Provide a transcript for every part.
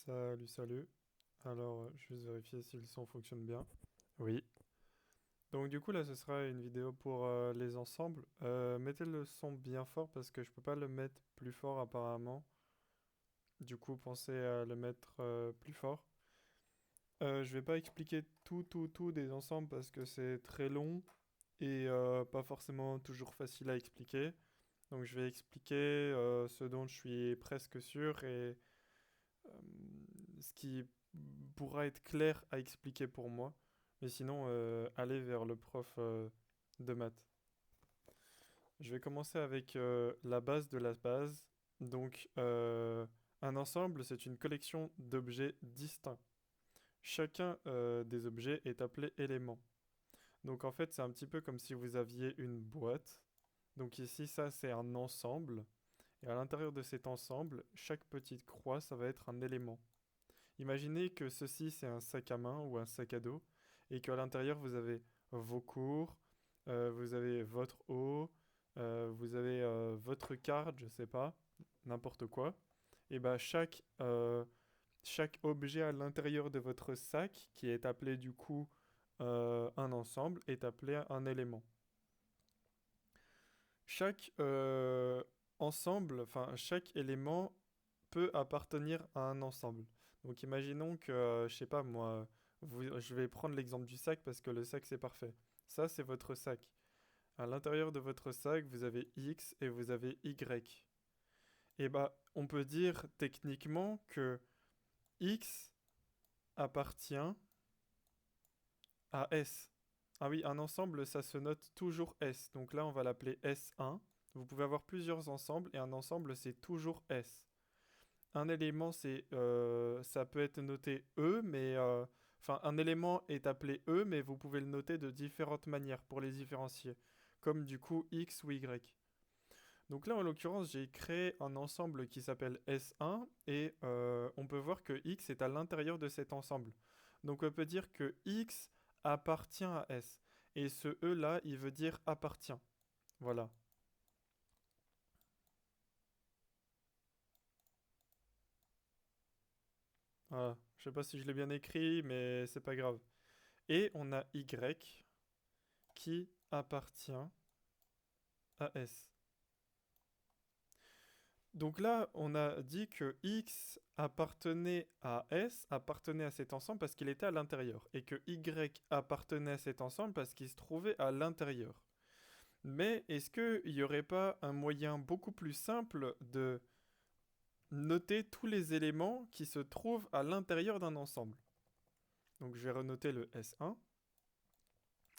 Salut, salut. Alors, juste vérifier si le son fonctionne bien. Oui. Donc du coup là, ce sera une vidéo pour les ensembles. Mettez le son bien fort parce que je peux pas le mettre plus fort apparemment. Du coup, pensez à le mettre plus fort. Je vais pas expliquer tout des ensembles parce que c'est très long et pas forcément toujours facile à expliquer. Donc je vais expliquer ce dont je suis presque sûr et euh, ce qui pourra être clair à expliquer pour moi. Mais sinon, allez vers le prof de maths. Je vais commencer avec la base de la base. Donc, un ensemble, c'est une collection d'objets distincts. Chacun des objets est appelé élément. Donc, en fait, c'est un petit peu comme si vous aviez une boîte. Donc ici, ça, c'est un ensemble. Et à l'intérieur de cet ensemble, chaque petite croix, ça va être un élément. Imaginez que ceci c'est un sac à main ou un sac à dos et qu'à l'intérieur vous avez vos cours, vous avez votre eau, vous avez votre carte, je sais pas, n'importe quoi. Et bah chaque objet à l'intérieur de votre sac qui est appelé du coup un ensemble est appelé un élément. Chaque ensemble, enfin chaque élément peut appartenir à un ensemble. Donc imaginons que, je sais pas moi, je vais prendre l'exemple du sac parce que le sac c'est parfait. Ça c'est votre sac. À l'intérieur de votre sac, vous avez X et vous avez Y. Et bah, on peut dire techniquement que X appartient à S. Ah oui, un ensemble, ça se note toujours S. Donc là, on va l'appeler S1. Vous pouvez avoir plusieurs ensembles et un ensemble, c'est toujours S. Un élément, ça peut être noté E, mais enfin, un élément est appelé E, mais vous pouvez le noter de différentes manières pour les différencier, comme du coup X ou Y. Donc là, en l'occurrence, j'ai créé un ensemble qui s'appelle S1 et on peut voir que X est à l'intérieur de cet ensemble. Donc on peut dire que X appartient à S. Et ce E là, il veut dire appartient. Voilà. Voilà. Je sais pas si je l'ai bien écrit, mais c'est pas grave. Et on a Y qui appartient à S. Donc là, on a dit que X appartenait à S, appartenait à cet ensemble parce qu'il était à l'intérieur, et que Y appartenait à cet ensemble parce qu'il se trouvait à l'intérieur. Mais est-ce qu'il n'y aurait pas un moyen beaucoup plus simple de noter tous les éléments qui se trouvent à l'intérieur d'un ensemble? Donc je vais renoter le S1.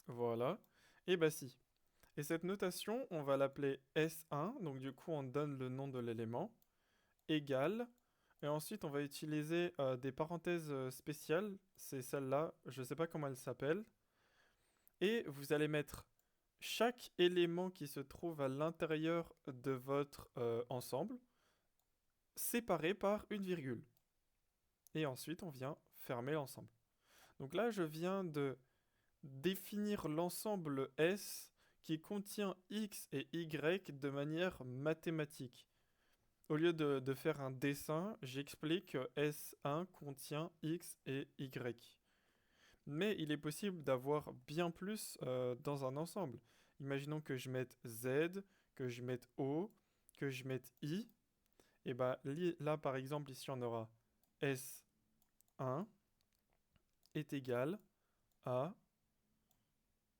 Voilà. Et bah si. Et cette notation, on va l'appeler S1, donc du coup on donne le nom de l'élément, égale. Et ensuite, on va utiliser des parenthèses spéciales. C'est celle-là. Je ne sais pas comment elle s'appelle. Et vous allez mettre chaque élément qui se trouve à l'intérieur de votre ensemble, séparé par une virgule. Et ensuite, on vient fermer l'ensemble. Donc là, je viens de définir l'ensemble S qui contient X et Y de manière mathématique. Au lieu de faire un dessin, j'explique que S1 contient X et Y. Mais il est possible d'avoir bien plus dans un ensemble. Imaginons que je mette Z, que je mette O, que je mette I. Et bah là par exemple ici on aura S1 est égal à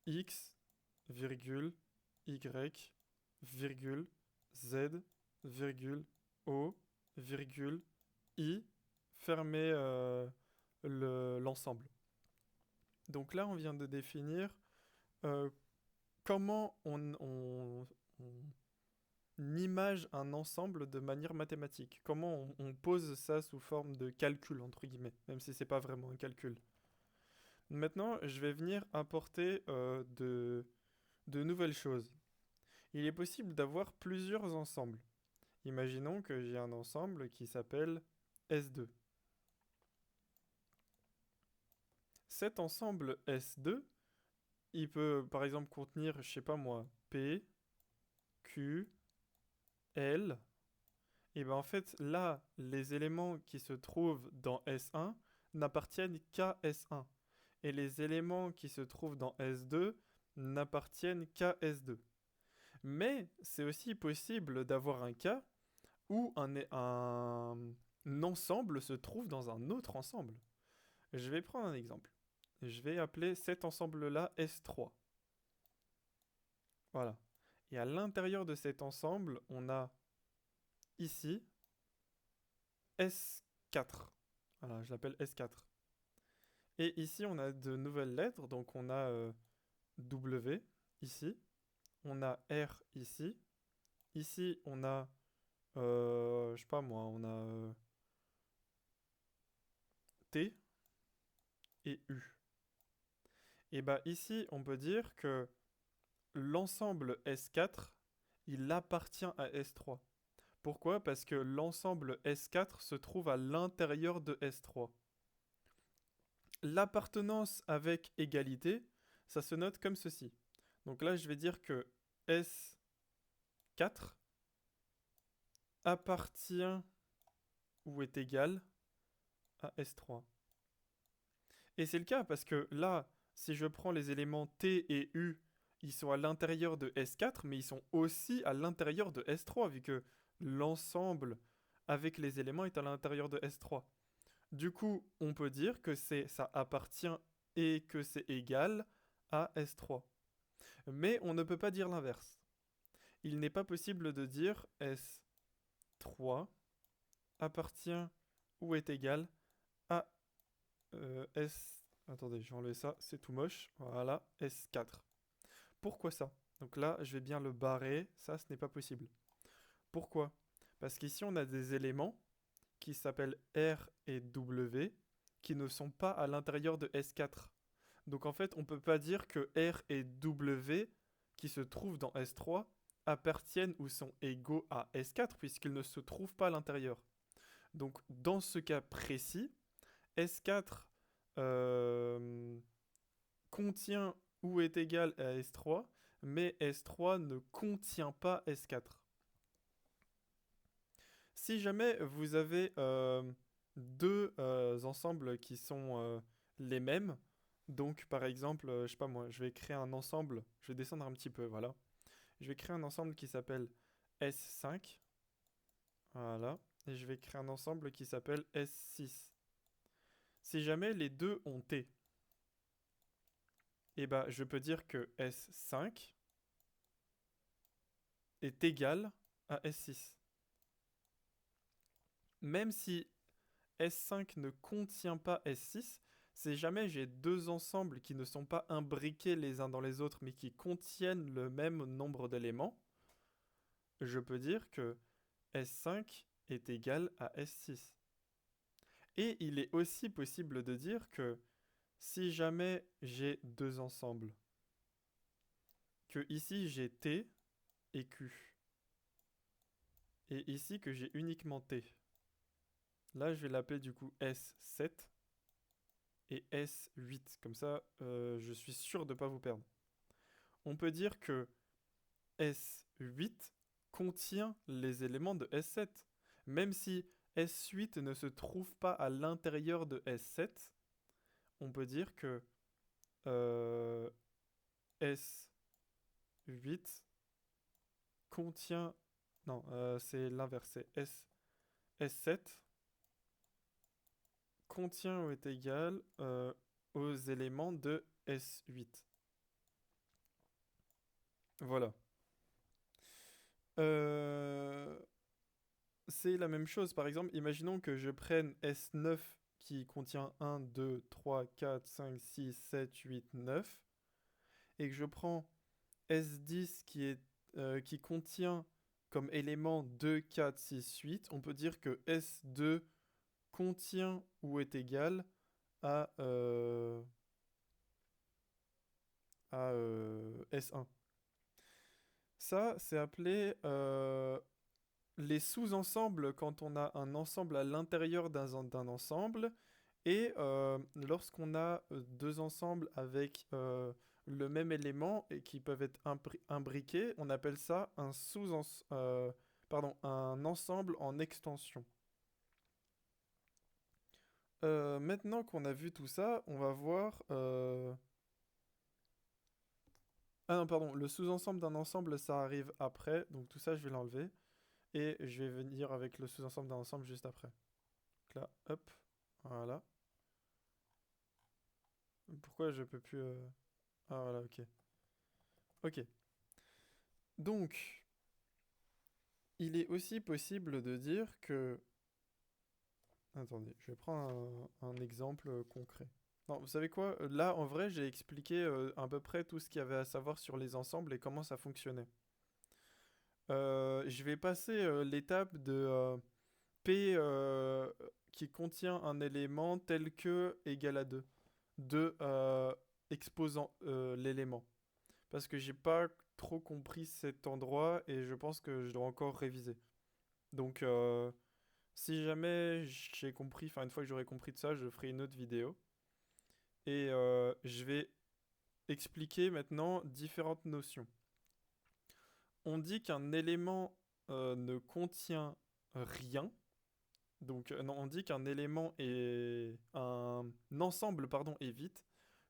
X, virgule, Y, virgule, Z, virgule, O, virgule, I, fermer l'ensemble. Donc là, on vient de définir euh, comment on image un ensemble de manière mathématique. Comment on pose ça sous forme de calcul, entre guillemets, même si c'est pas vraiment un calcul. Maintenant, je vais venir apporter de nouvelles choses. Il est possible d'avoir plusieurs ensembles. Imaginons que j'ai un ensemble qui s'appelle S2. Cet ensemble S2, il peut par exemple contenir, je sais pas moi, P, Q, L, Et bien en fait, là, les éléments qui se trouvent dans S1 n'appartiennent qu'à S1. Et les éléments qui se trouvent dans S2 n'appartiennent qu'à S2. Mais c'est aussi possible d'avoir un cas où un ensemble se trouve dans un autre ensemble. Je vais prendre un exemple. Je vais appeler cet ensemble-là S3. Voilà. Et à l'intérieur de cet ensemble, on a ici S4. Voilà, je l'appelle S4. Et ici, on a de nouvelles lettres. Donc, on a W ici. On a R ici. Ici, on a, je sais pas moi, on a T et U. Et bah ici, on peut dire que l'ensemble S4, il appartient à S3. Pourquoi? Parce que l'ensemble S4 se trouve à l'intérieur de S3. L'appartenance avec égalité, ça se note comme ceci. Donc là, je vais dire que S4 appartient ou est égal à S3. Et c'est le cas parce que là, si je prends les éléments T et U, ils sont à l'intérieur de S4, mais ils sont aussi à l'intérieur de S3, vu que l'ensemble avec les éléments est à l'intérieur de S3. Du coup, on peut dire que ça appartient et que c'est égal à S3. Mais on ne peut pas dire l'inverse. Il n'est pas possible de dire S3 appartient ou est égal à S. Attendez, je vais enlever ça, c'est tout moche. Voilà, S4. Pourquoi ça? Donc là, je vais bien le barrer. Ça, ce n'est pas possible. Pourquoi? Parce qu'ici, on a des éléments qui s'appellent R et W qui ne sont pas à l'intérieur de S4. Donc en fait, on ne peut pas dire que R et W qui se trouvent dans S3 appartiennent ou sont égaux à S4 puisqu'ils ne se trouvent pas à l'intérieur. Donc dans ce cas précis, S4 euh, contient ou est égal à S3, mais S3 ne contient pas S4. Si jamais vous avez deux ensembles qui sont les mêmes, donc par exemple, je sais pas moi, je vais créer un ensemble, je vais descendre un petit peu, voilà. Je vais créer un ensemble qui s'appelle S5, voilà, et je vais créer un ensemble qui s'appelle S6. Si jamais les deux ont T, et bah je peux dire que S5 est égal à S6. Même si S5 ne contient pas S6, si jamais j'ai deux ensembles qui ne sont pas imbriqués les uns dans les autres mais qui contiennent le même nombre d'éléments, je peux dire que S5 est égal à S6. Et il est aussi possible de dire que si jamais j'ai deux ensembles, que ici j'ai T et Q, et ici que j'ai uniquement T. Là, je vais l'appeler du coup S7 et S8. Comme ça, je suis sûr de ne pas vous perdre. On peut dire que S8 contient les éléments de S7. Même si S8 ne se trouve pas à l'intérieur de S7, on peut dire que euh, S8 contient... Non, c'est l'inverse, c'est S7 contient ou est égal aux éléments de S8. Voilà. Euh, c'est la même chose. Par exemple, imaginons que je prenne S9 qui contient 1, 2, 3, 4, 5, 6, 7, 8, 9 et que je prends S10 qui contient comme élément 2, 4, 6, 8, on peut dire que S2 contient ou est égal à, S1. Ça, c'est appelé les sous-ensembles quand on a un ensemble à l'intérieur d'un ensemble et lorsqu'on a deux ensembles avec le même élément et qui peuvent être imbriqués, on appelle ça un sous-ensemble. pardon, un ensemble en extension. Maintenant qu'on a vu tout ça, on va voir... Ah non, pardon, le sous-ensemble d'un ensemble, ça arrive après, donc tout ça, je vais l'enlever. Et je vais venir avec le sous-ensemble d'un ensemble juste après. Donc là, hop, voilà. Pourquoi je peux plus... Ah voilà, ok. Ok. Donc, il est aussi possible de dire que... Attendez, je vais prendre un exemple concret. Non, vous savez quoi? Là, en vrai, j'ai expliqué à peu près tout ce qu'il y avait à savoir sur les ensembles et comment ça fonctionnait. Je vais passer l'étape de P qui contient un élément tel que égal à 2. De exposant l'élément. Parce que j'ai pas trop compris cet endroit et je pense que je dois encore réviser. Donc, si jamais j'ai compris, enfin une fois que j'aurai compris de ça, je ferai une autre vidéo. Et je vais expliquer maintenant différentes notions. On dit qu'un élément ne contient rien. Donc, non, on dit qu'un élément est... Un ensemble, pardon, est vide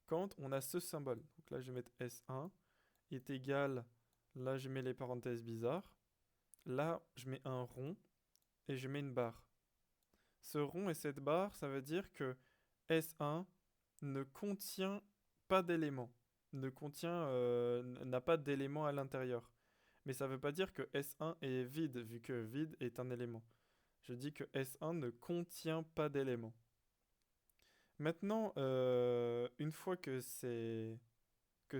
quand on a ce symbole. Donc là, je vais mettre S1 est égal... Là, je mets les parenthèses bizarres. Là, je mets un rond et je mets une barre. Ce rond et cette barre, ça veut dire que S1 ne contient pas d'éléments. N'a pas d'éléments à l'intérieur. Mais ça ne veut pas dire que S1 est vide, vu que vide est un élément. Je dis que S1 ne contient pas d'éléments. Maintenant, une fois que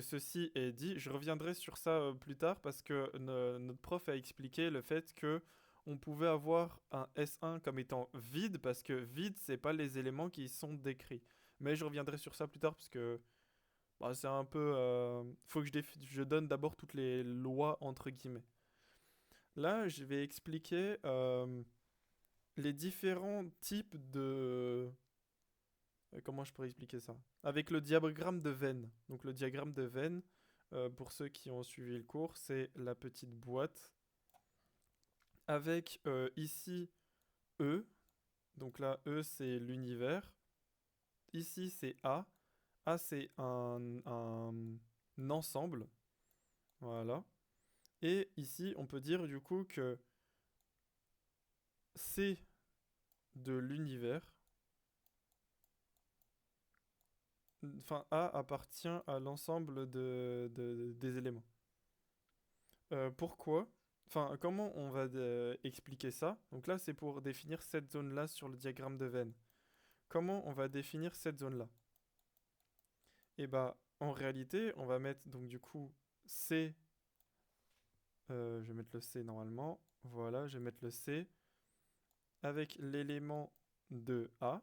ceci est dit, je reviendrai sur ça plus tard parce que notre prof a expliqué le fait que on pouvait avoir un S1 comme étant vide parce que vide, c'est pas les éléments qui y sont décrits. Mais je reviendrai sur ça plus tard parce que bah, c'est un peu... faut que je donne d'abord toutes les lois entre guillemets. Là, je vais expliquer les différents types de... comment je pourrais expliquer ça? Avec le diagramme de Venn. Donc le diagramme de Venn, pour ceux qui ont suivi le cours, c'est la petite boîte avec ici E. Donc là, E, c'est l'univers. Ici, c'est A. A, c'est un ensemble. Voilà. Et ici, on peut dire du coup que C de l'univers, enfin A appartient à l'ensemble des éléments. Pourquoi? Enfin, comment on va expliquer ça? Donc là, c'est pour définir cette zone-là sur le diagramme de Venn. Comment on va définir cette zone-là? Et bah, en réalité, on va mettre donc du coup C. Je vais mettre le C normalement. Voilà, je vais mettre le C avec l'élément de A.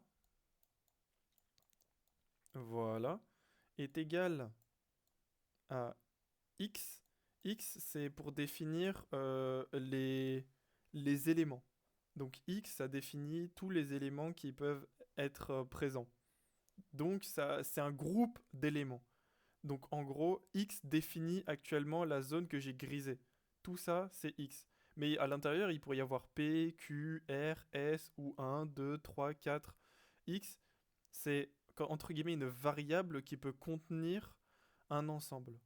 Voilà. Est égal à X. X, c'est pour définir les éléments. Donc X, ça définit tous les éléments qui peuvent être présents. Donc ça, c'est un groupe d'éléments. Donc en gros, X définit actuellement la zone que j'ai grisée. Tout ça, c'est X. Mais à l'intérieur, il pourrait y avoir P, Q, R, S ou 1, 2, 3, 4. X, c'est entre guillemets une variable qui peut contenir un ensemble.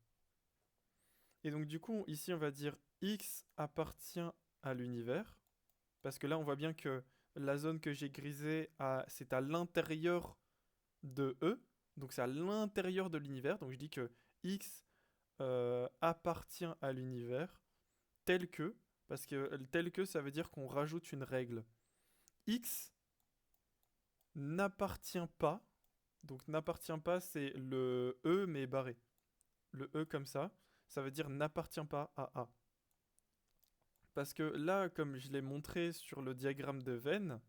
Et donc du coup, ici, on va dire X appartient à l'univers. Parce que là, on voit bien que la zone que j'ai grisée, c'est à l'intérieur de E. Donc c'est à l'intérieur de l'univers. Donc je dis que X appartient à l'univers tel que. Parce que tel que, ça veut dire qu'on rajoute une règle. X n'appartient pas. Donc n'appartient pas, c'est le E mais barré. Le E comme ça veut dire n'appartient pas à A. Parce que là, comme je l'ai montré sur le diagramme de Venn,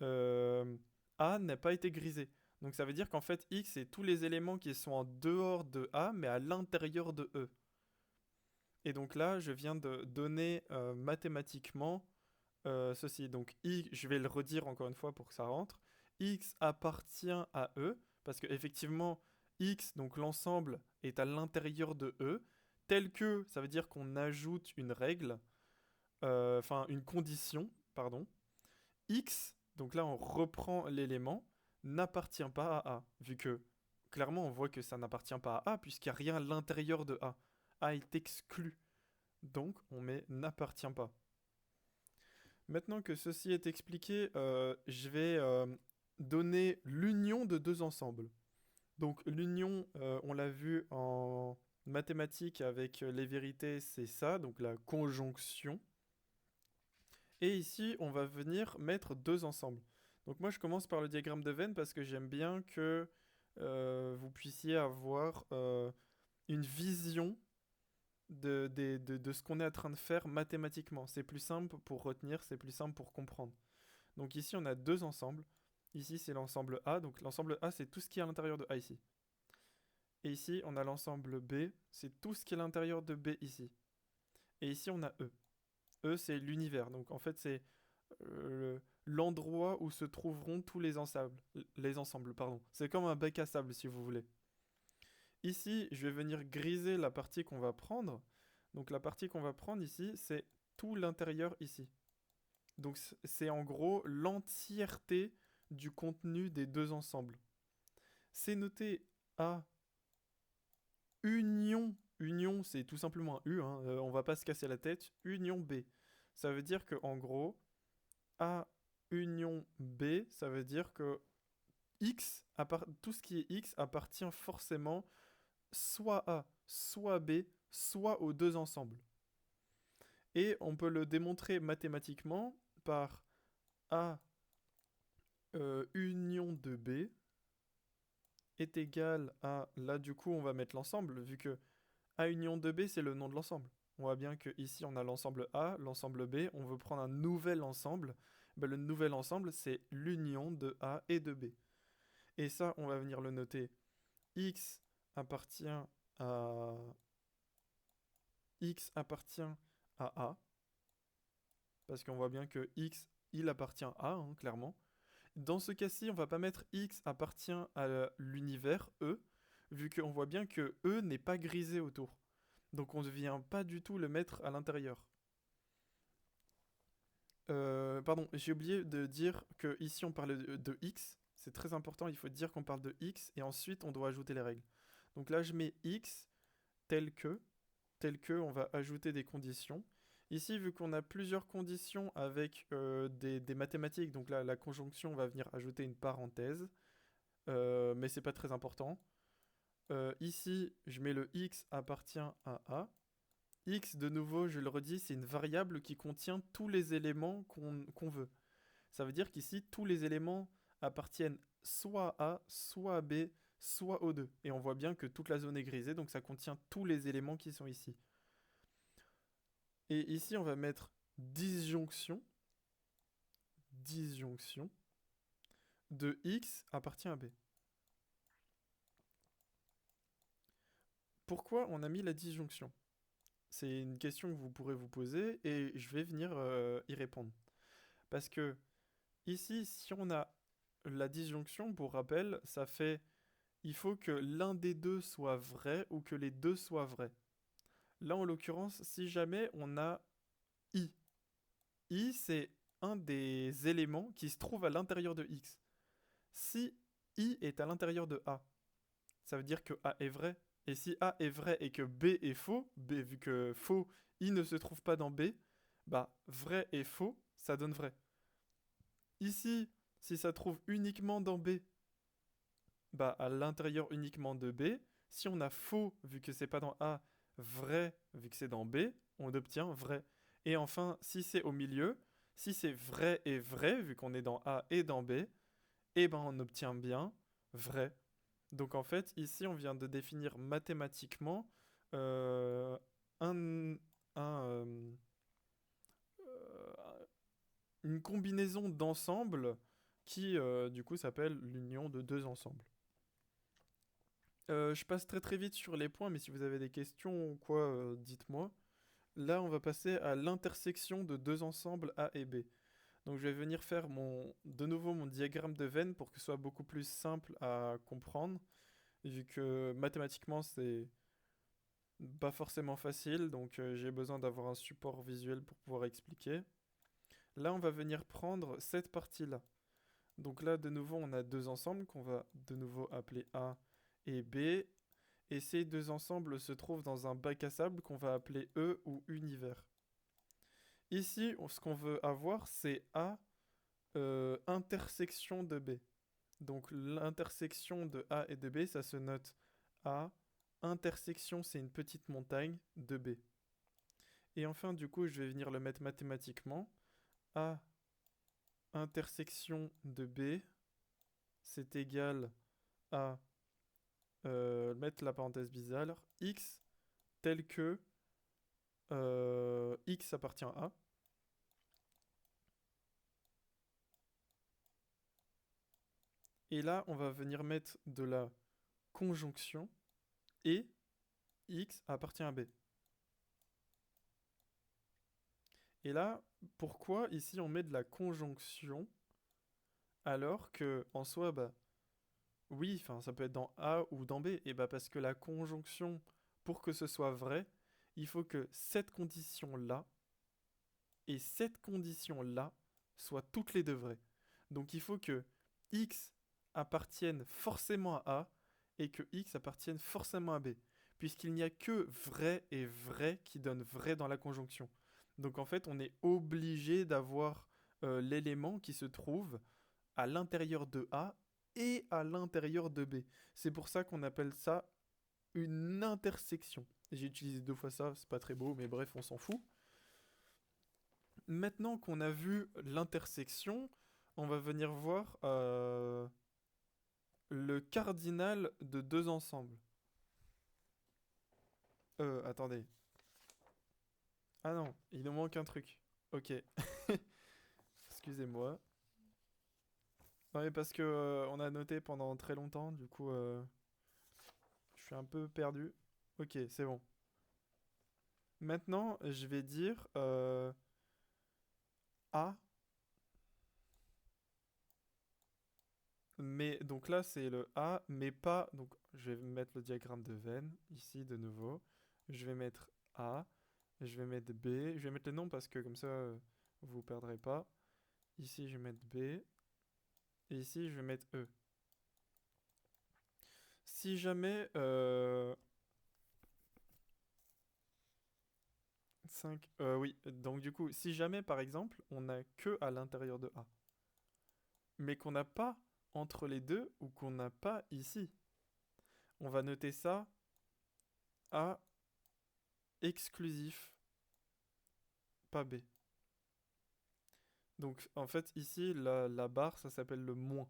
A n'a pas été grisé. Donc ça veut dire qu'en fait, X, c'est tous les éléments qui sont en dehors de A, mais à l'intérieur de E. Et donc là, je viens de donner mathématiquement ceci. Donc je vais le redire encore une fois pour que ça rentre. X appartient à E, parce que effectivement, X, donc l'ensemble, est à l'intérieur de E, tel que, ça veut dire qu'on ajoute une règle. enfin une condition, pardon, x, donc là on reprend l'élément, n'appartient pas à A, vu que clairement on voit que ça n'appartient pas à A, puisqu'il n'y a rien à l'intérieur de A. A est exclu, donc on met n'appartient pas. Maintenant que ceci est expliqué, je vais donner l'union de deux ensembles. Donc l'union, on l'a vu en mathématiques avec les vérités, c'est ça, donc la conjonction. Et ici, on va venir mettre deux ensembles. Donc moi, je commence par le diagramme de Venn parce que j'aime bien que vous puissiez avoir une vision de ce qu'on est en train de faire mathématiquement. C'est plus simple pour retenir, c'est plus simple pour comprendre. Donc ici, on a deux ensembles. Ici, c'est l'ensemble A. Donc l'ensemble A, c'est tout ce qui est à l'intérieur de A ici. Et ici, on a l'ensemble B. C'est tout ce qui est à l'intérieur de B ici. Et ici, on a E. E, c'est l'univers. Donc en fait, c'est l'endroit où se trouveront tous les ensembles. Les ensembles, pardon. C'est comme un bac à sable, si vous voulez. Ici, je vais venir griser la partie qu'on va prendre. Donc la partie qu'on va prendre ici, c'est tout l'intérieur ici. Donc c'est en gros l'entièreté du contenu des deux ensembles. C'est noté A union. Union, c'est tout simplement un U, hein, on va pas se casser la tête. Union B. Ça veut dire que en gros, A union B, ça veut dire que X, tout ce qui est X appartient forcément soit A, soit B, soit aux deux ensembles. Et on peut le démontrer mathématiquement par A union de B est égal à... Là, du coup, on va mettre l'ensemble, vu que A union de B, c'est le nom de l'ensemble. On voit bien que ici on a l'ensemble A, l'ensemble B, on veut prendre un nouvel ensemble. Ben, le nouvel ensemble, c'est l'union de A et de B. Et ça, on va venir le noter. X appartient à... X appartient à A. Parce qu'on voit bien que X, il appartient à A, hein, clairement. Dans ce cas-ci, on va pas mettre X appartient à l'univers E, vu qu'on voit bien que E n'est pas grisé autour. Donc on ne vient pas du tout le mettre à l'intérieur. Pardon, j'ai oublié de dire que ici on parle de X. C'est très important, il faut dire qu'on parle de X et ensuite on doit ajouter les règles. Donc là je mets X tel que, on va ajouter des conditions. Ici, vu qu'on a plusieurs conditions avec des mathématiques, donc là la conjonction va venir ajouter une parenthèse, mais c'est pas très important. Ici, je mets le X appartient à A. X, de nouveau, je le redis, c'est une variable qui contient tous les éléments qu'on veut. Ça veut dire qu'ici, tous les éléments appartiennent soit à A, soit à B, soit aux deux. Et on voit bien que toute la zone est grisée, donc ça contient tous les éléments qui sont ici. Et ici, on va mettre disjonction. Disjonction de X appartient à B. Pourquoi on a mis la disjonction? C'est une question que vous pourrez vous poser et je vais venir y répondre. Parce que ici, si on a la disjonction, pour rappel, ça fait il faut que l'un des deux soit vrai ou que les deux soient vrais. Là, en l'occurrence, si jamais on a i. I, c'est un des éléments qui se trouve à l'intérieur de x. Si i est à l'intérieur de a, ça veut dire que a est vrai. Et si a est vrai et que b est faux, b, vu que faux, i ne se trouve pas dans b, bah vrai et faux, ça donne vrai. Ici, si ça trouve uniquement dans B, bah à l'intérieur uniquement de B, si on a faux vu que c'est pas dans A, vrai vu que c'est dans B, on obtient vrai. Et enfin, si c'est au milieu, si c'est vrai et vrai vu qu'on est dans A et dans B, eh ben on obtient bien vrai. Donc en fait, ici on vient de définir mathématiquement euh, un, un, une combinaison d'ensembles qui du coup s'appelle l'union de deux ensembles. Je passe très très vite sur les points, mais si vous avez des questions ou quoi, dites-moi. Là, on va passer à l'intersection de deux ensembles A et B. Donc je vais venir faire de nouveau mon diagramme de Venn pour que ce soit beaucoup plus simple à comprendre, vu que mathématiquement Pas forcément facile, donc j'ai besoin d'avoir un support visuel pour pouvoir expliquer. Là, on va venir prendre cette partie-là. Donc là, de nouveau, on a deux ensembles qu'on va de nouveau appeler A et B. Et ces deux ensembles se trouvent dans un bac à sable qu'on va appeler E ou univers. Ici, ce qu'on veut avoir, c'est A intersection de B. Donc l'intersection de A et de B, ça se note A. Intersection, c'est une petite montagne de B. Et enfin, du coup, je vais venir le mettre mathématiquement. A intersection de B, c'est égal à mettre la parenthèse bizarre, x tel que x appartient à A. Et là, on va venir mettre de la conjonction et x appartient à B. Et là, pourquoi ici on met de la conjonction alors que en soi, bah oui, enfin ça peut être dans A ou dans B, et bah parce que la conjonction, pour que ce soit vrai, il faut que cette condition-là et cette condition-là soient toutes les deux vraies. Donc il faut que x appartienne forcément à A et que x appartienne forcément à B, puisqu'il n'y a que vrai et vrai qui donne vrai dans la conjonction. Donc en fait, on est obligé d'avoir l'élément qui se trouve à l'intérieur de A et à l'intérieur de B. C'est pour ça qu'on appelle ça une intersection. J'ai utilisé deux fois ça, c'est pas très beau, mais bref, on s'en fout. Maintenant qu'on a vu l'intersection, on va venir voir le cardinal de deux ensembles. Attendez. Ah non, il nous manque un truc. Ok. Excusez-moi. Non mais parce que on a noté pendant très longtemps, du coup je suis un peu perdu. Ok, c'est bon. Maintenant, je vais dire A. Mais donc là c'est le A, mais pas. Donc je vais mettre le diagramme de Venn ici de nouveau. Je vais mettre A. Je vais mettre B. Je vais mettre les noms parce que comme ça vous perdrez pas. Ici je vais mettre B. Et ici je vais mettre E. Si jamais 5. Oui, donc du coup, si jamais par exemple on n'a que à l'intérieur de A, mais qu'on n'a pas entre les deux ou qu'on n'a pas ici, on va noter ça A exclusif, pas B. Donc en fait ici la barre ça s'appelle le moins.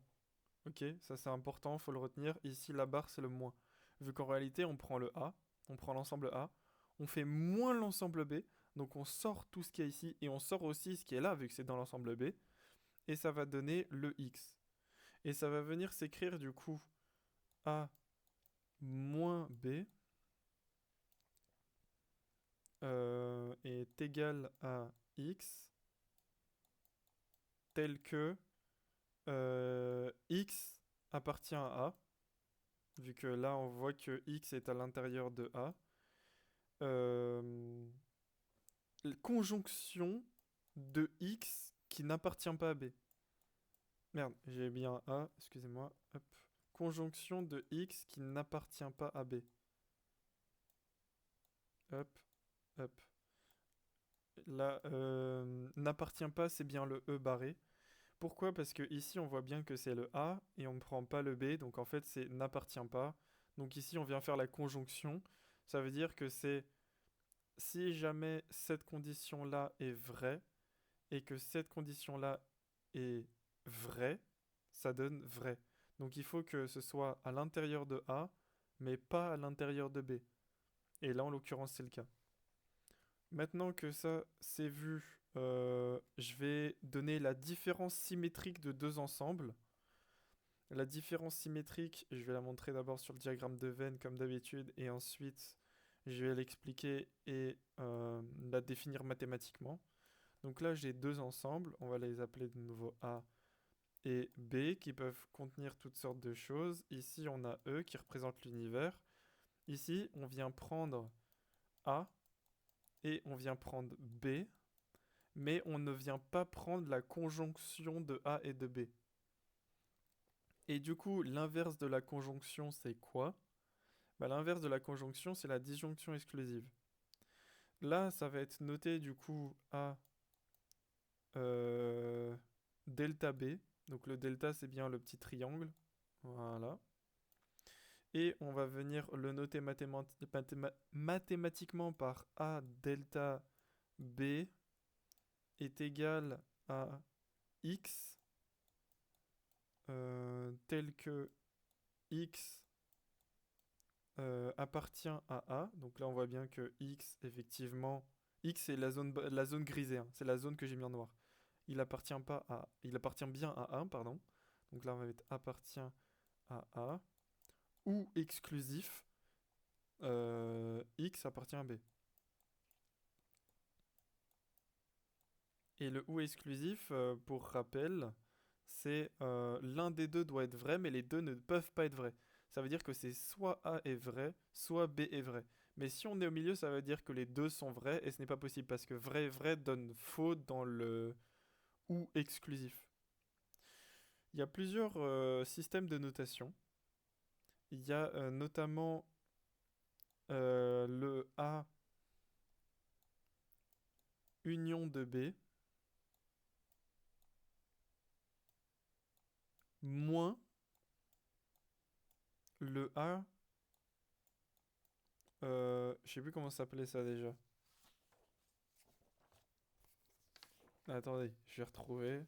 Ok, ça c'est important, faut le retenir. Ici la barre c'est le moins. Vu qu'en réalité on prend le A, on prend l'ensemble A, on fait moins l'ensemble B, donc on sort tout ce qu'il y a ici et on sort aussi ce qui est là vu que c'est dans l'ensemble B, et ça va donner le X. Et ça va venir s'écrire du coup A moins B est égal à X tel que X appartient à A, vu que là on voit que X est à l'intérieur de A. Euh, Conjonction de X qui n'appartient pas à B. Merde, j'ai bien A, excusez-moi. Hop. Conjonction de X qui n'appartient pas à B. Hop, hop. Là, n'appartient pas, c'est bien le E barré. Pourquoi? Parce que ici, on voit bien que c'est le A et on ne prend pas le B, donc en fait, c'est n'appartient pas. Donc ici, on vient faire la conjonction. Ça veut dire que c'est si jamais cette condition-là est vraie et que cette condition-là est vraie, ça donne vrai. Donc il faut que ce soit à l'intérieur de A, mais pas à l'intérieur de B. Et là, en l'occurrence, c'est le cas. Maintenant que ça c'est vu, je vais donner la différence symétrique de deux ensembles. La différence symétrique, je vais la montrer d'abord sur le diagramme de Venn comme d'habitude, et ensuite je vais l'expliquer et la définir mathématiquement. Donc là j'ai deux ensembles, on va les appeler de nouveau A et B, qui peuvent contenir toutes sortes de choses. Ici on a E qui représente l'univers. Ici on vient prendre A et on vient prendre B, mais on ne vient pas prendre la conjonction de A et de B. Et du coup, l'inverse de la conjonction, c'est quoi? Bah, l'inverse de la conjonction, c'est la disjonction exclusive. Là, ça va être noté du coup à delta B. Donc le delta, c'est bien le petit triangle. Voilà. Et on va venir le noter mathématiquement par A delta B est égal à X tel que X appartient à A. Donc là, on voit bien que X, effectivement, X c'est la zone grisée, hein. C'est la zone que j'ai mis en noir. Il appartient bien à A, pardon. Donc là, on va mettre appartient à A. Ou exclusif, X appartient à B. Et le ou exclusif, pour rappel, c'est l'un des deux doit être vrai, mais les deux ne peuvent pas être vrais. Ça veut dire que c'est soit A est vrai, soit B est vrai. Mais si on est au milieu, ça veut dire que les deux sont vrais et ce n'est pas possible parce que vrai et vrai donne faux dans le ou exclusif. Il y a plusieurs systèmes de notation. Il y a notamment le A union de B moins le A. Je sais plus comment s'appelait ça déjà. Attendez, je vais retrouver.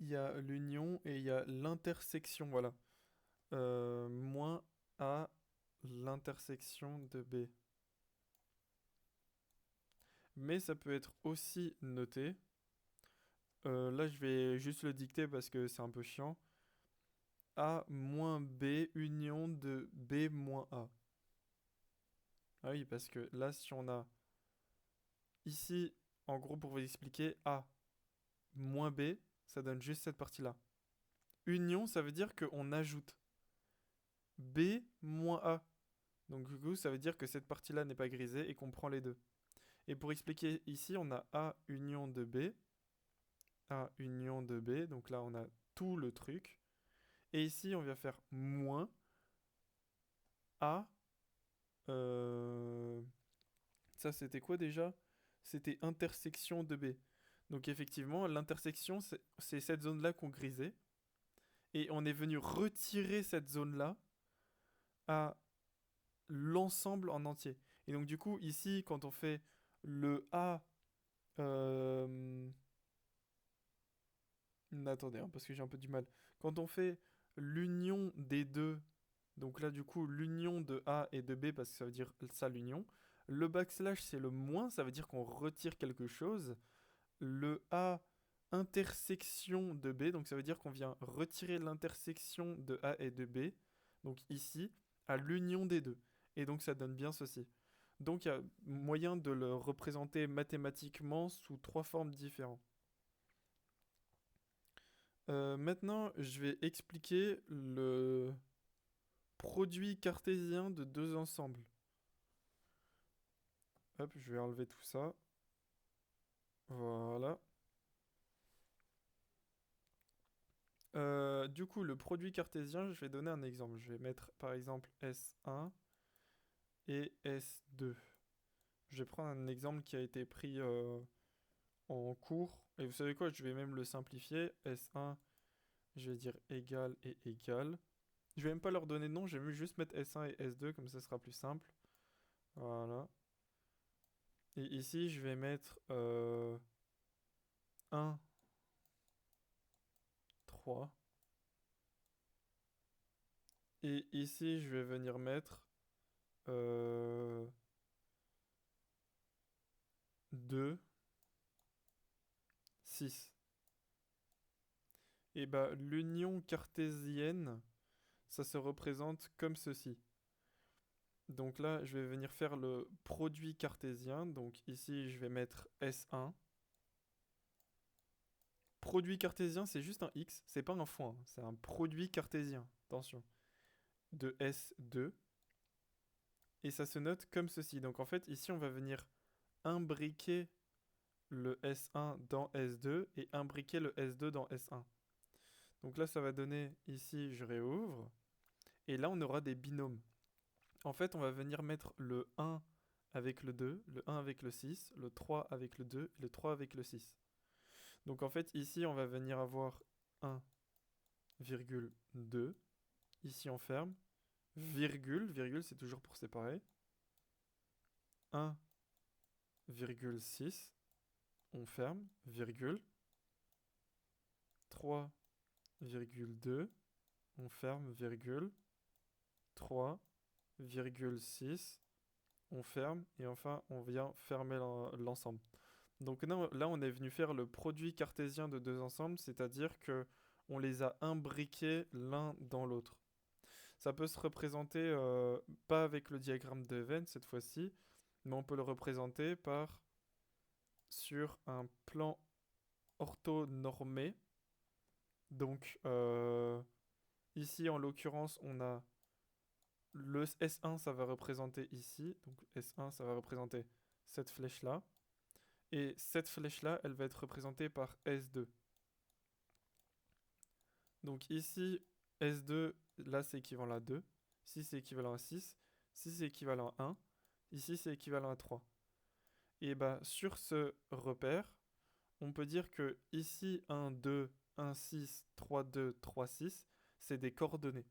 Il y a l'union et il y a l'intersection, voilà. Moins A l'intersection de B. Mais ça peut être aussi noté. Là, je vais juste le dicter parce que c'est un peu chiant. A moins B union de B moins A. Ah oui, parce que là, si on a ici, en gros, pour vous expliquer, A moins B, ça donne juste cette partie-là. Union, ça veut dire qu'on ajoute B moins A. Donc du coup, ça veut dire que cette partie-là n'est pas grisée et qu'on prend les deux. Et pour expliquer ici, on a A union de B. A union de B. Donc là, on a tout le truc. Et ici, on vient faire moins A. euh, Ça, c'était quoi déjà? C'était intersection de B. Donc effectivement, l'intersection, c'est cette zone-là qu'on grisait. Et on est venu retirer cette zone-là à l'ensemble en entier. Et donc du coup, ici, quand on fait le A... euh, attendez, hein, parce que j'ai un peu du mal. Quand on fait l'union des deux, donc là du coup l'union de A et de B, parce que ça veut dire ça l'union, le backslash c'est le moins, ça veut dire qu'on retire quelque chose. Le A intersection de B, donc ça veut dire qu'on vient retirer l'intersection de A et de B, donc ici, à l'union des deux. Et donc ça donne bien ceci. Donc il y a moyen de le représenter mathématiquement sous trois formes différentes. Maintenant, je vais expliquer le produit cartésien de deux ensembles. Hop, je vais enlever tout ça. Voilà. Du coup, le produit cartésien, je vais donner un exemple. Je vais mettre par exemple S1 et S2. Je vais prendre un exemple qui a été pris en cours. Et vous savez quoi, je vais même le simplifier. S1, je vais dire égal et égal. Je vais même pas leur donner de nom, je vais juste mettre S1 et S2, comme ça sera plus simple. Voilà. Et ici, je vais mettre 1, 3. Et ici, je vais venir mettre 2, 6. Et bah, l'union cartésienne, ça se représente comme ceci. Donc là, je vais venir faire le produit cartésien. Donc ici, je vais mettre S1. Produit cartésien, c'est juste un X, c'est pas un point, c'est un produit cartésien. Attention. De S2. et ça se note comme ceci. Donc en fait, ici, on va venir imbriquer le S1 dans S2 et imbriquer le S2 dans S1. Donc là, ça va donner, ici, je réouvre, et là, on aura des binômes. En fait, on va venir mettre le 1 avec le 2, le 1 avec le 6, le 3 avec le 2 et le 3 avec le 6. Donc en fait, ici, on va venir avoir 1,2. Ici, on ferme. Virgule, virgule, c'est toujours pour séparer. 1,6. On ferme, virgule. 3,2. On ferme, virgule. 3,6. On ferme. Et enfin, on vient fermer l'ensemble. Donc là, on est venu faire le produit cartésien de deux ensembles, c'est-à-dire que on les a imbriqués l'un dans l'autre. Ça peut se représenter pas avec le diagramme de Venn cette fois-ci, mais on peut le représenter par sur un plan orthonormé. Donc ici en l'occurrence on a le S1 ça va représenter ici, donc S1 ça va représenter cette flèche là, et cette flèche là elle va être représentée par S2. Donc ici S2 là c'est équivalent à 2, ici c'est équivalent à 6, ici c'est équivalent à 1, ici c'est équivalent à 3. Et bah sur ce repère, on peut dire que ici 1, 2, 1, 6, 3, 2, 3, 6, c'est des coordonnées.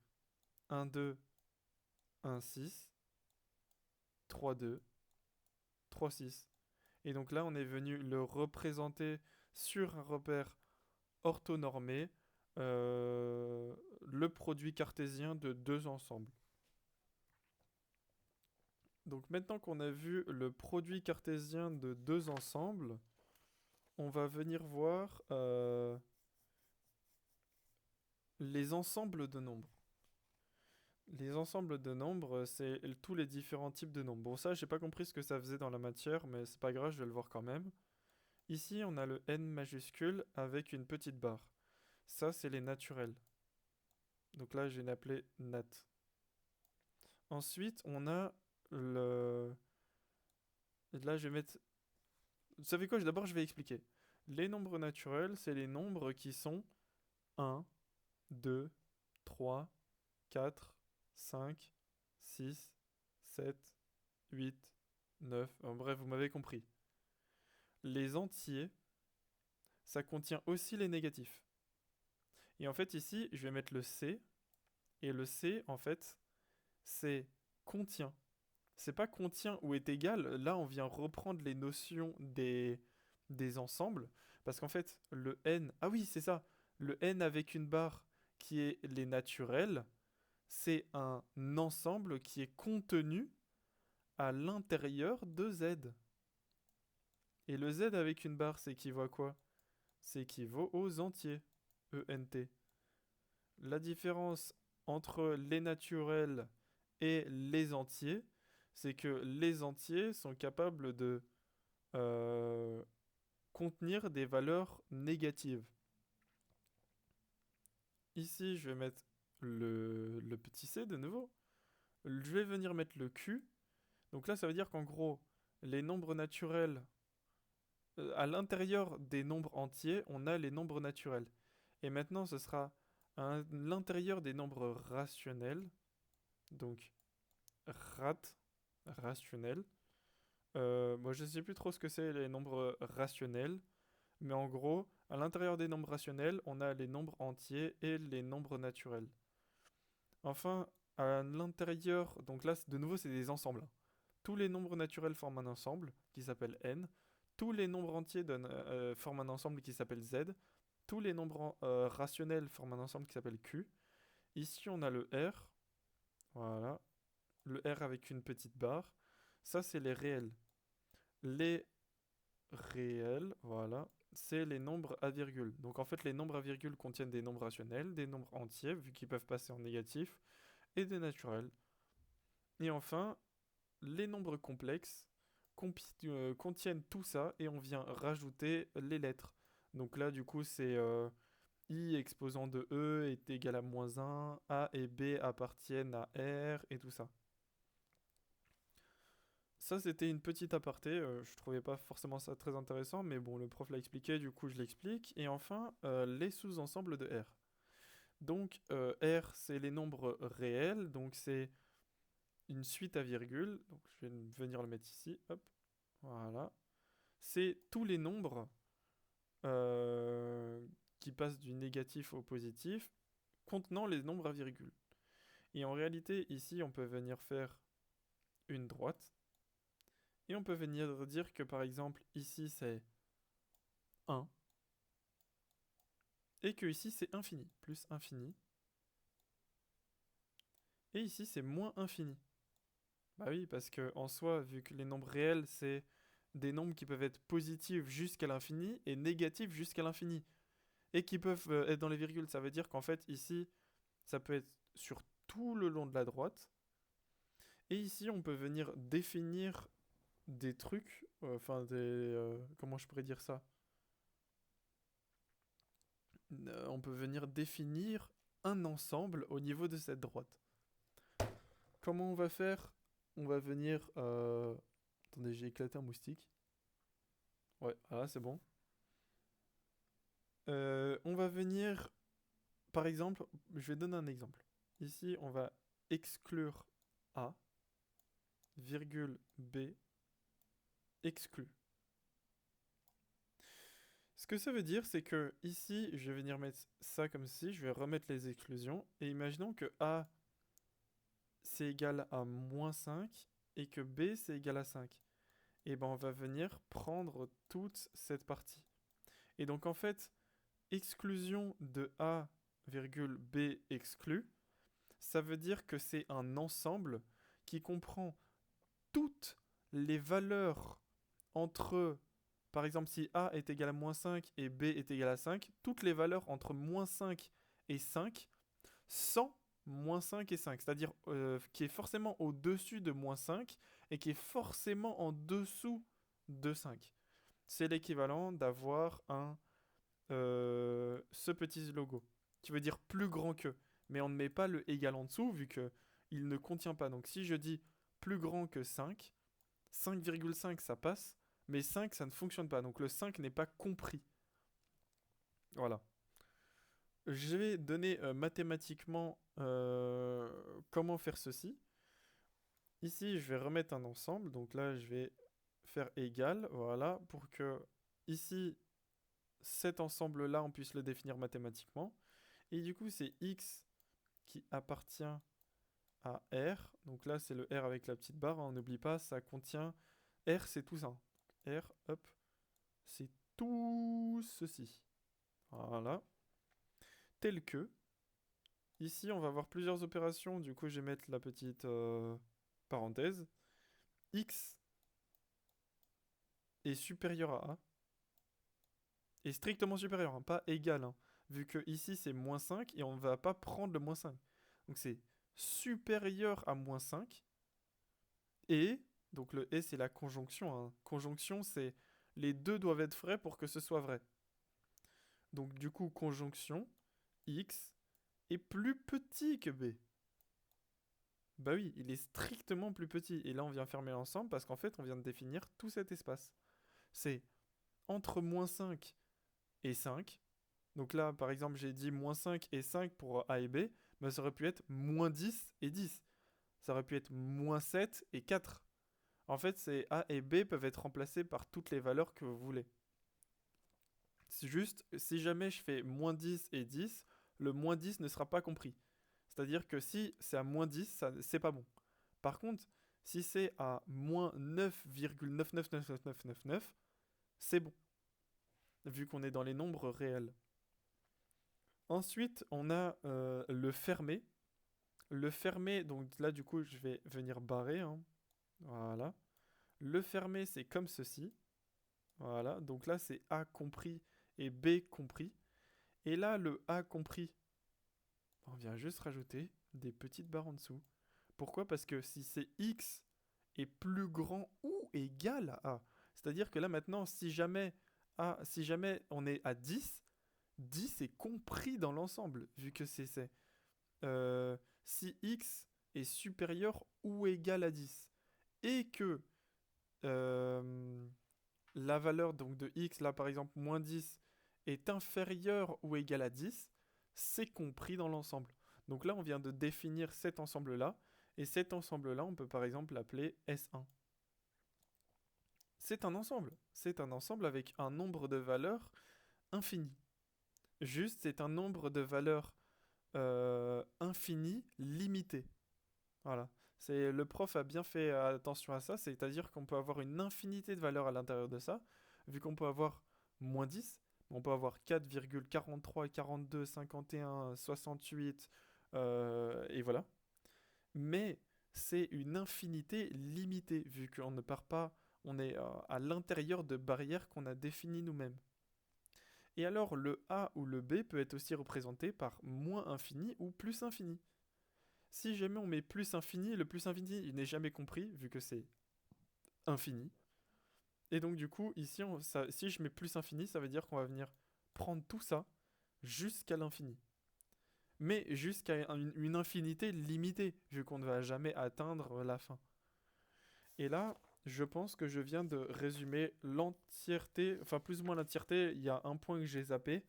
1, 2, 1, 6, 3, 2, 3, 6. Et donc là, on est venu le représenter sur un repère orthonormé, le produit cartésien de deux ensembles. Donc maintenant qu'on a vu le produit cartésien de deux ensembles, on va venir voir les ensembles de nombres. Les ensembles de nombres, c'est tous les différents types de nombres. Bon, ça, j'ai pas compris ce que ça faisait dans la matière, mais c'est pas grave, je vais le voir quand même. Ici, on a le n majuscule avec une petite barre. Ça, c'est les naturels. Donc là, je vais l'appeler nat. Ensuite, on a le... Là, je vais mettre... Vous savez quoi? D'abord, je vais expliquer. Les nombres naturels, c'est les nombres qui sont 1, 2, 3, 4, 5, 6, 7, 8, 9. Bref, vous m'avez compris. Les entiers, ça contient aussi les négatifs. Et en fait, ici, je vais mettre le C. Et le C, en fait, c'est contient. C'est pas contient ou est égal. Là, on vient reprendre les notions des ensembles. Parce qu'en fait, le N. Ah oui, c'est ça. Le N avec une barre qui est les naturels. C'est un ensemble qui est contenu à l'intérieur de Z. Et le Z avec une barre, c'est équivaut à quoi? C'est équivaut aux entiers. ENT. La différence entre les naturels et les entiers, c'est que les entiers sont capables de euh, contenir des valeurs négatives. Ici, je vais mettre le petit c de nouveau. Je vais venir mettre le q. Donc là, ça veut dire qu'en gros, les nombres naturels, à l'intérieur des nombres entiers, on a les nombres naturels. Et maintenant, ce sera à l'intérieur des nombres rationnels, donc rationnel. Moi, je ne sais plus trop ce que c'est les nombres rationnels, mais en gros, à l'intérieur des nombres rationnels, on a les nombres entiers et les nombres naturels. Enfin, à l'intérieur, donc là, de nouveau, c'est des ensembles. Tous les nombres naturels forment un ensemble qui s'appelle n. Tous les nombres entiers forment un ensemble qui s'appelle z. Tous les nombres rationnels forment un ensemble qui s'appelle q. Ici, on a le r. Voilà. Le r avec une petite barre. Ça, c'est les réels. Les réels, voilà, c'est les nombres à virgule. Donc en fait, les nombres à virgule contiennent des nombres rationnels, des nombres entiers, vu qu'ils peuvent passer en négatif, et des naturels. Et enfin, les nombres complexes contiennent tout ça, et on vient rajouter les lettres. Donc là, du coup, c'est I exposant de E est égal à -1, A et B appartiennent à R, et tout ça. ça c'était une petite aparté, je trouvais pas forcément ça très intéressant, mais bon, le prof l'a expliqué, du coup je l'explique. Et enfin, les sous-ensembles de R. Donc R, c'est les nombres réels, donc c'est une suite à virgule. Donc je vais venir le mettre ici, hop, voilà. C'est tous les nombres euh, qui passent du négatif au positif contenant les nombres à virgule. Et en réalité, ici, on peut venir faire une droite. Et on peut venir dire que par exemple, ici c'est 1. Et que ici c'est infini, plus infini. Et ici c'est moins infini. Bah oui, parce que en soi, vu que les nombres réels, c'est des nombres qui peuvent être positifs jusqu'à l'infini et négatifs jusqu'à l'infini. Et qui peuvent être dans les virgules. Ça veut dire qu'en fait, ici, ça peut être sur tout le long de la droite. Et ici, on peut venir définir des trucs, enfin comment je pourrais dire ça? On peut venir définir un ensemble au niveau de cette droite. Comment on va faire? On va venir... Attendez, j'ai éclaté un moustique. Ouais, voilà, c'est bon. On va venir... Par exemple, je vais donner un exemple. Ici, on va exclure A, virgule B, exclu. Ce que ça veut dire, c'est que ici, je vais venir mettre ça comme ci, je vais remettre les exclusions, et imaginons que A, c'est égal à moins 5 et que B, c'est égal à 5. Et ben on va venir prendre toute cette partie. Et donc en fait, exclusion de A, virgule B exclu, ça veut dire que c'est un ensemble qui comprend toutes les valeurs entre, par exemple, si A est égal à moins 5 et B est égal à 5, toutes les valeurs entre moins 5 et 5 sans moins 5 et 5, c'est-à-dire qui est forcément au-dessus de moins 5 et qui est forcément en dessous de 5. C'est l'équivalent d'avoir ce petit logo, qui veut dire plus grand que, mais on ne met pas le égal en dessous vu que il ne contient pas. Donc si je dis plus grand que 5, 5,5 ça passe, mais 5 ça ne fonctionne pas. Donc le 5 n'est pas compris. Voilà. Je vais donner mathématiquement comment faire ceci. Ici, je vais remettre un ensemble. Donc là, je vais faire égal, voilà, pour que ici, cet ensemble-là, on puisse le définir mathématiquement. Et du coup, c'est x qui appartient à R. Donc là, c'est le R avec la petite barre, hein, on n'oublie pas, ça contient... R, c'est tout ça. R, hop, c'est tout ceci. Voilà. Tel que... Ici, on va avoir plusieurs opérations. Du coup, je vais mettre la petite parenthèse. X est supérieur à A. Est strictement supérieur, hein, pas égal. Hein, vu que ici, c'est moins 5 et on ne va pas prendre le moins 5. Donc, c'est supérieur à moins 5. Et, donc le et, c'est la conjonction. Hein. Conjonction, c'est les deux doivent être vrais pour que ce soit vrai. Donc, du coup, conjonction, X est plus petit que B. Bah oui, il est strictement plus petit. Et là, on vient fermer l'ensemble parce qu'en fait, on vient de définir tout cet espace. C'est entre moins 5 et 5. Donc là, par exemple, j'ai dit moins 5 et 5 pour A et B. Mais ça aurait pu être moins 10 et 10. Ça aurait pu être moins 7 et 4. En fait, c'est A et B peuvent être remplacés par toutes les valeurs que vous voulez. C'est juste, si jamais je fais moins 10 et 10, le moins 10 ne sera pas compris. C'est-à-dire que si c'est à moins 10, c'est pas bon. Par contre, si c'est à moins 9,999999, c'est bon, vu qu'on est dans les nombres réels. Ensuite, on a le fermé. Le fermé, donc là, du coup, je vais venir barrer. Hein. Voilà. Le fermé, c'est comme ceci. Voilà. Donc là, c'est A compris et B compris. Et là, le A compris, on vient juste rajouter des petites barres en dessous. Pourquoi? Parce que si c'est X est plus grand ou égal à A, c'est-à-dire que là maintenant, si jamais on est à 10, 10 est compris dans l'ensemble, vu que si X est supérieur ou égal à 10, et que euh, la valeur donc de x, là par exemple moins 10, est inférieure ou égale à 10, c'est compris dans l'ensemble. Donc là, on vient de définir cet ensemble-là, et cet ensemble-là, on peut par exemple l'appeler S1. C'est un ensemble avec un nombre de valeurs infini. Juste, c'est un nombre de valeurs infini limité. Voilà. C'est, le prof a bien fait attention à ça, c'est-à-dire qu'on peut avoir une infinité de valeurs à l'intérieur de ça, vu qu'on peut avoir moins 10, on peut avoir 4,43, 42, 51, 68, et voilà. Mais c'est une infinité limitée, vu qu'on ne part pas, on est à l'intérieur de barrières qu'on a définies nous-mêmes. Et alors le A ou le B peut être aussi représenté par moins infini ou plus infini. Si jamais on met plus infini, le plus infini il n'est jamais compris, vu que c'est infini. Et donc du coup, ici, si je mets plus infini, ça veut dire qu'on va venir prendre tout ça jusqu'à l'infini. Mais jusqu'à une infinité limitée, vu qu'on ne va jamais atteindre la fin. Et là, je pense que je viens de résumer l'entièreté, enfin plus ou moins l'entièreté, il y a un point que j'ai zappé.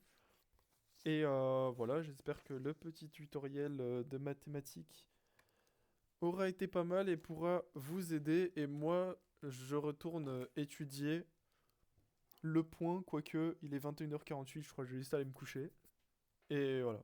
Et voilà, j'espère que le petit tutoriel de mathématiques aura été pas mal et pourra vous aider. Et moi, je retourne étudier le point, quoique il est 21h48, je crois que je vais juste aller me coucher. Et voilà.